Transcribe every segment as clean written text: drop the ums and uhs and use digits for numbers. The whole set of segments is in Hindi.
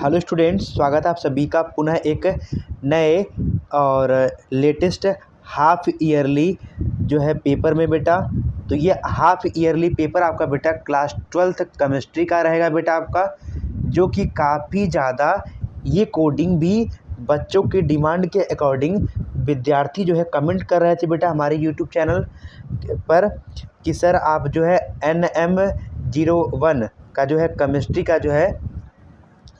हेलो स्टूडेंट्स, स्वागत है आप सभी का पुनः एक नए और लेटेस्ट हाफ ईयरली जो है पेपर में बेटा। तो ये हाफ ईयरली पेपर आपका बेटा क्लास 12th केमिस्ट्री का रहेगा बेटा आपका, जो कि काफ़ी ज़्यादा ये कोडिंग भी बच्चों के डिमांड के अकॉर्डिंग विद्यार्थी जो है कमेंट कर रहे थे बेटा हमारे यूट्यूब चैनल पर कि सर आप जो है NM01 का जो है केमिस्ट्री का जो है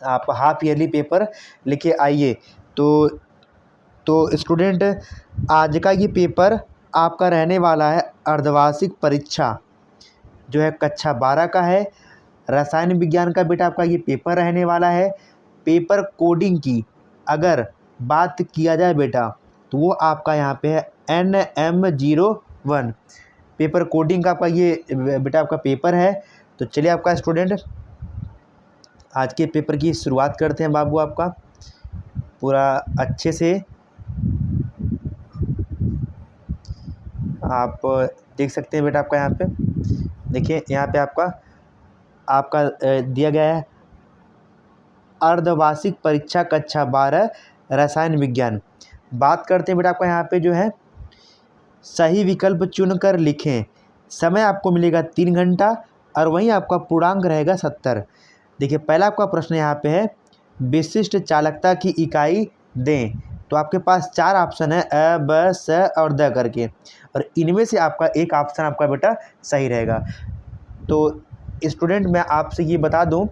आप हाफ ईयरली पेपर लेके आइए। तो स्टूडेंट, आज का ये पेपर आपका रहने वाला है अर्धवार्षिक परीक्षा जो है कक्षा 12 का है। रसायन विज्ञान का बेटा आपका ये पेपर रहने वाला है। पेपर कोडिंग की अगर बात किया जाए बेटा तो वो आपका यहाँ पे है NM01 पेपर कोडिंग का आपका ये बेटा आपका पेपर है। तो चलिए आपका स्टूडेंट आज के पेपर की शुरुआत करते हैं बाबू। आपका पूरा अच्छे से आप देख सकते हैं बेटा। आपका यहाँ पे देखिए, यहाँ पे आपका दिया गया है अर्धवार्षिक परीक्षा कक्षा 12 रसायन विज्ञान। बात करते हैं बेटा आपका यहाँ पे जो है सही विकल्प चुनकर लिखें। समय आपको मिलेगा 3 घंटा और वहीं आपका पूर्णांक रहेगा 70। देखिए, पहला आपका प्रश्न यहाँ पे है विशिष्ट चालकता की इकाई दें। तो आपके पास 4 ऑप्शन है अ, ब, स और द करके, और इनमें से आपका एक ऑप्शन आपका बेटा सही रहेगा। तो स्टूडेंट, मैं आपसे ये बता दूं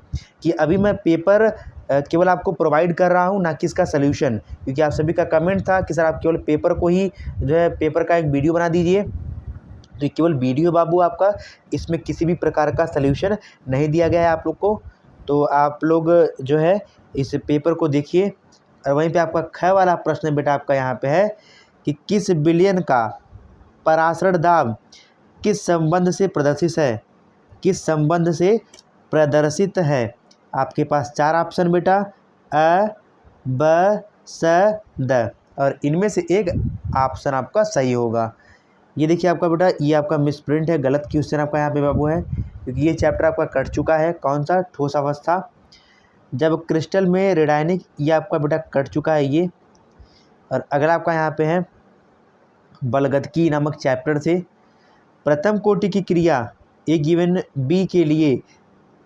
कि अभी मैं पेपर केवल आपको प्रोवाइड कर रहा हूं, ना कि इसका सल्यूशन, क्योंकि आप सभी का कमेंट था कि सर आप केवल पेपर को ही जो है पेपर का एक वीडियो बना दीजिए। तो ये केवल वीडियो बाबू आपका, इसमें किसी भी प्रकार का सल्यूशन नहीं दिया गया है आप लोग को। तो आप लोग जो है इस पेपर को देखिए। और वहीं पे आपका ख वाला प्रश्न बेटा आपका यहाँ पे है कि किस विलयन का परासरण दाब किस संबंध से प्रदर्शित है, किस संबंध से प्रदर्शित है। आपके पास 4 ऑप्शन बेटा अ, ब, स, द, और इनमें से एक ऑप्शन आपका सही होगा। ये देखिए आपका बेटा, ये आपका मिसप्रिंट है, गलत क्वेश्चन आपका यहाँ पे बाबू है, क्योंकि ये चैप्टर आपका कट चुका है। कौन सा? ठोस अवस्था जब क्रिस्टल में रेडायनिक, ये आपका बेटा कट चुका है ये। और अगला आपका यहाँ पे है बलगदकी नामक चैप्टर से प्रथम कोटि की क्रिया ए गिवन बी के लिए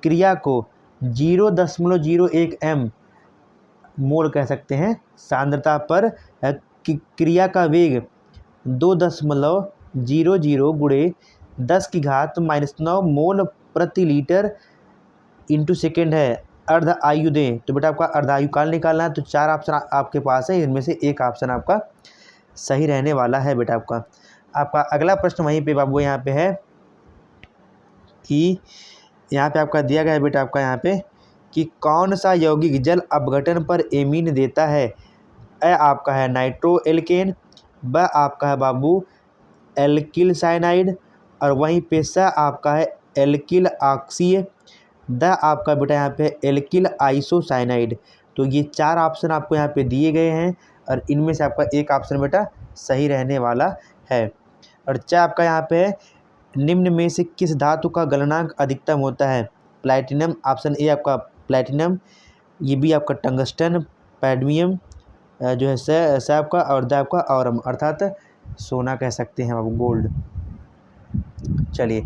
क्रिया को 0.01 m मोल कह सकते हैं सांद्रता पर क्रिया का वेग 2.00 गुणे 10 की घात -9 मोल प्रति लीटर इंटू सेकेंड है। अर्ध आयु दें। तो बेटा आपका अर्ध आयु काल निकालना है। तो 4 ऑप्शन आपके पास है, इनमें से एक ऑप्शन आपका सही रहने वाला है बेटा आपका अगला प्रश्न वहीं पे बाबू यहाँ पे है कि यहाँ पे आपका दिया गया है बेटा आपका यहाँ पे कि कौन सा यौगिक जल अपघटन पर एमीन देता है। अ आपका है नाइट्रो एल्केन, ब आपका है बाबू एल्किल साइनाइड, और वहीं पे स आपका है एल्किल ऑक्सीय, द आपका बेटा यहाँ पे एल्किल आइसोसाइनाइड। तो ये 4 ऑप्शन आपको यहाँ पे दिए गए हैं और इनमें से आपका एक ऑप्शन बेटा सही रहने वाला है। और चाहे आपका यहाँ पे है निम्न में से किस धातु का गलनांक अधिकतम होता है। प्लैटिनम, ऑप्शन ए आपका प्लैटिनम, ये भी आपका टंगस्टन, पैडमियम जो है स आपका, और द आपका औरम, अर्थात सोना कह सकते हैं बाबू, गोल्ड। चलिए,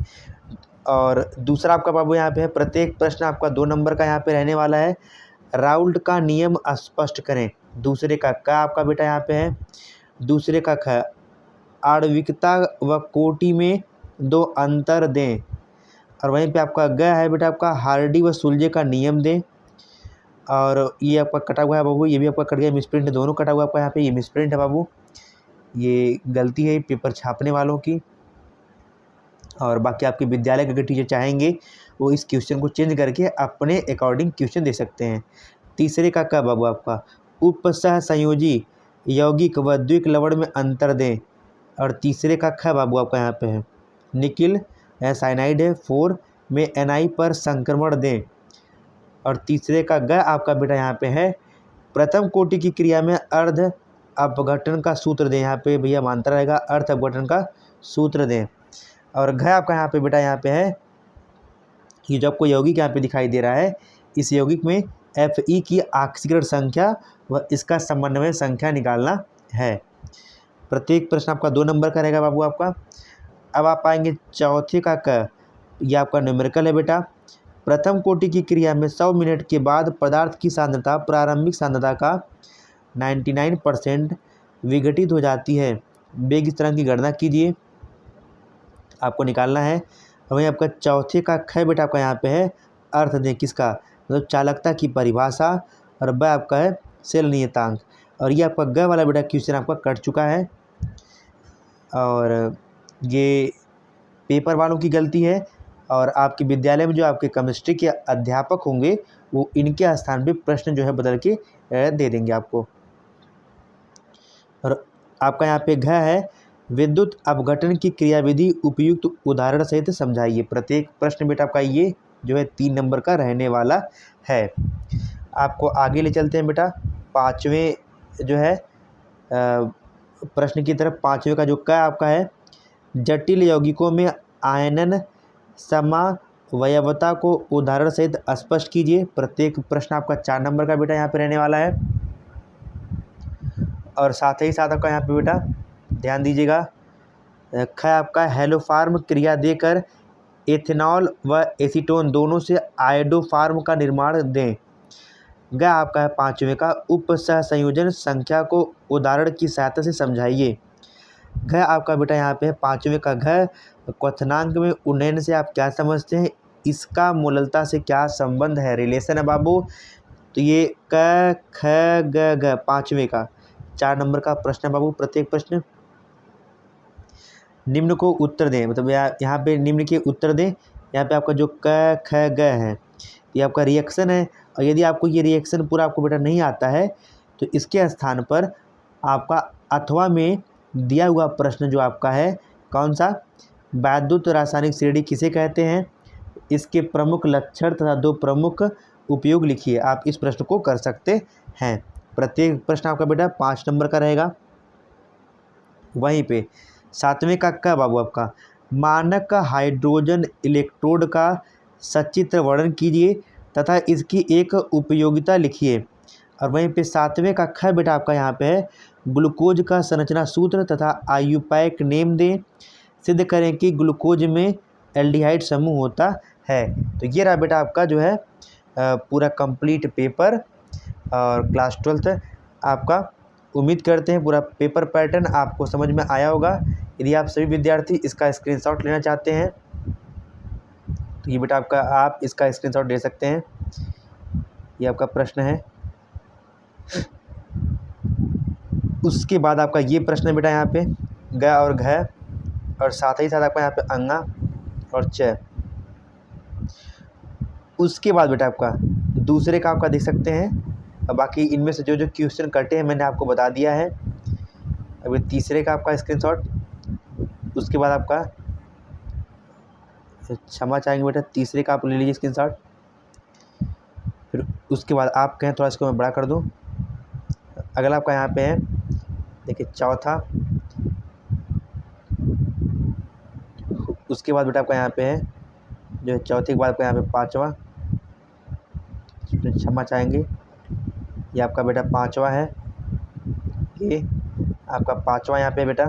और दूसरा आपका बाबू यहाँ पे है प्रत्येक प्रश्न आपका 2 नंबर का यहाँ पे रहने वाला है। राउल्ट का नियम स्पष्ट करें। दूसरे का क आपका बेटा यहाँ पे है, दूसरे का ख आणविकता व कोटि में 2 अंतर दें, और वहीं पे आपका ग है बेटा आपका हार्डी व सुलजे का नियम दें। और ये आपका कटा हुआ है बाबू, ये भी आपका कट गया, मिसप्रिंट है, दोनों कटा हुआ आपका यहाँ पे, ये मिसप्रिंट है बाबू, ये गलती है पेपर छापने वालों की। और बाकी आपके विद्यालय के अगर टीचर चाहेंगे वो इस क्वेश्चन को चेंज करके अपने अकॉर्डिंग क्वेश्चन दे सकते हैं। तीसरे का क बाबू आपका उपसह संयोजी यौगिक व द्विक लवण में अंतर दें, और तीसरे का ख बाबू आपका यहाँ पे है निकिल साइनाइड है 4 में Ni पर संक्रमण दें, और तीसरे का ग आपका बेटा यहाँ पे है प्रथम कोटि की क्रिया में अर्ध अपघटन का सूत्र दें। यहाँ पे भैया मानता रहेगा अर्ध अपघटन का सूत्र दें। और घ आपका यहाँ पे बेटा यहाँ पे है ये जो आपको यौगिक यहाँ पे दिखाई दे रहा है, इस यौगिक में Fe की ऑक्सीकरण संख्या व इसका समन्वय संख्या निकालना है। प्रत्येक प्रश्न आपका 2 नंबर का रहेगा बाबू आपका। अब आप पाएंगे चौथे का क, यह आपका न्यूमेरिकल है बेटा। प्रथम कोटि की क्रिया में 100 मिनट के बाद पदार्थ की सांद्रता प्रारंभिक सांद्रता का 99% विघटित हो जाती है। वेग स्थिरांक की गणना कीजिए, आपको निकालना है। वहीं आपका चौथे का ख बेटा आपका यहाँ पे है अर्थ दें किसका, मतलब चालकता की परिभाषा, और ब आपका है सेल नियतांक। और ये आपका ग वाला बेटा क्वेश्चन आपका कट चुका है, और ये पेपर वालों की गलती है। और आपके विद्यालय में जो आपके केमिस्ट्री के अध्यापक होंगे वो इनके स्थान पे प्रश्न जो है बदल के दे देंगे आपको। और आपका यहाँ पे घ है विद्युत अपघटन की क्रियाविधि उपयुक्त उदाहरण सहित समझाइए। प्रत्येक प्रश्न बेटा आपका ये जो है 3 नंबर का रहने वाला है। आपको आगे ले चलते हैं बेटा 5वें जो है प्रश्न की तरफ। 5वें का जो क आपका है जटिल यौगिकों में आयनन समावयवता को उदाहरण सहित स्पष्ट कीजिए। प्रत्येक प्रश्न आपका 4 नंबर का बेटा यहाँ पे रहने वाला है। और साथ ही साथ आपका यहाँ पे बेटा ध्यान दीजिएगा, ख आपका हेलोफार्म क्रिया देकर एथेनॉल व एसीटोन दोनों से आयोडोफार्म का निर्माण दें। ग आपका है 5वें का उप सहसंयोजन संख्या को उदाहरण की सहायता से समझाइए। घ आपका बेटा यहाँ पे 5वें का घ क्वथनांक में उन्नयन से आप क्या समझते हैं, इसका मूललता से क्या संबंध है, रिलेशन है बाबू। तो ये क ख ग घ 5वें का 4 नंबर का प्रश्न है बाबू। प्रत्येक प्रश्न निम्न को उत्तर दें, मतलब यहाँ पे निम्न के उत्तर दें। यहाँ पे आपका जो क ख ग है ये आपका रिएक्शन है, और यदि आपको ये रिएक्शन पूरा आपको बेटा नहीं आता है तो इसके स्थान पर आपका अथवा में दिया हुआ प्रश्न जो आपका है कौन सा, वैद्युत रासायनिक श्रेणी किसे कहते हैं, इसके प्रमुख लक्षण तथा 2 प्रमुख उपयोग लिखिए। आप इस प्रश्न को कर सकते हैं। प्रत्येक प्रश्न आपका बेटा 5 नंबर का रहेगा। वहीं पे 7वें का क बाबू आपका मानक हाइड्रोजन इलेक्ट्रोड का सचित्र वर्णन कीजिए तथा इसकी एक उपयोगिता लिखिए। और वहीं पे 7वें का ख बेटा आपका यहाँ पे है ग्लूकोज का संरचना सूत्र तथा आयुपैक नेम दें। सिद्ध करें कि ग्लूकोज में एल्डिहाइड समूह होता है। तो ये रहा बेटा आपका जो है पूरा कंप्लीट पेपर और क्लास 12th आपका। उम्मीद करते हैं पूरा पेपर पैटर्न आपको समझ में आया होगा। यदि आप सभी विद्यार्थी इसका स्क्रीनशॉट लेना चाहते हैं तो ये बेटा आपका आप इसका स्क्रीनशॉट ले सकते हैं। ये आपका प्रश्न है। उसके बाद आपका ये प्रश्न है बेटा यहाँ पे ग और घ, और साथ ही साथ आपका यहाँ पे अंगा और च। उसके बाद बेटा आपका दूसरे का आपका देख सकते हैं। अब बाकी इनमें से जो जो क्वेश्चन कटे हैं मैंने आपको बता दिया है। अभी तीसरे का आपका स्क्रीनशॉट, उसके बाद आपका क्षमा चाहेंगे बेटा तीसरे का आप ले लीजिए स्क्रीनशॉट। फिर उसके बाद आप कहें थोड़ा इसको मैं बड़ा कर दूं। अगला आपका यहाँ पे है देखिए चौथा, उसके बाद बेटा आपका यहाँ पे है जो चौथे के बाद आपका यहाँ पे 5वां, क्षमा चाहेंगे ये आपका बेटा 5वां है। ये आपका 5वां यहाँ पे बेटा,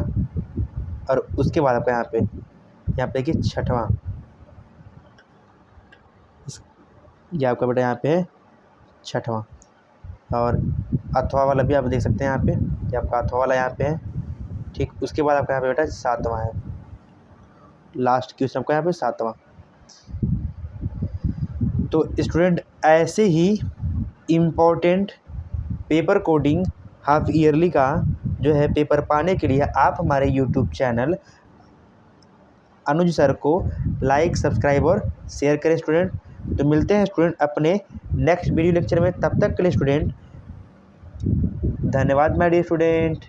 और उसके बाद आपका यहाँ पे देखिए 6वां, ये आपका बेटा यहाँ पे है 6वां। और अथवा वाला भी आप देख सकते हैं यहाँ पे, ये आपका अथवा वाला यहाँ पे है। ठीक, उसके बाद आपका यहाँ पे बेटा 7वां है, लास्ट क्वेश्चन आपका यहाँ पे 7वां। तो स्टूडेंट ऐसे ही important paper coding half yearly का जो है पेपर पाने के लिए आप हमारे यूट्यूब चैनल अनुज सर को लाइक, सब्सक्राइब और शेयर करें स्टूडेंट। तो मिलते हैं स्टूडेंट अपने नेक्स्ट वीडियो लेक्चर में। तब तक के लिए स्टूडेंट धन्यवाद माय डियर स्टूडेंट।